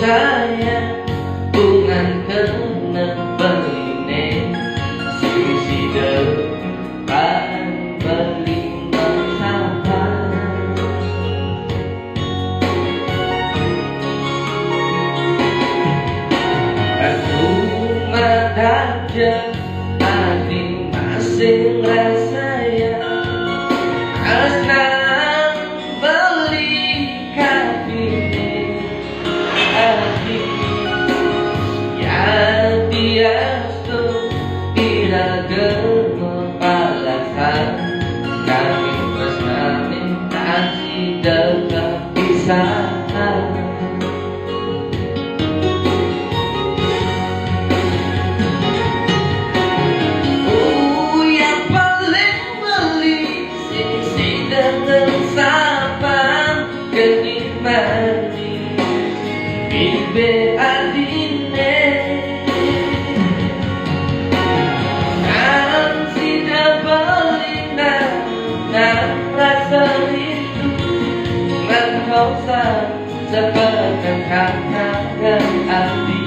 saya bungan kena beline sisi depan beli bersama. Aku madaja hati masing rasanya karena beli kabin hati ya biasa tidak kepalasan kami bersama kasih dekat bisa. Ibe adine kan tidak balik dan rasa itu engkau seperti katakan hati.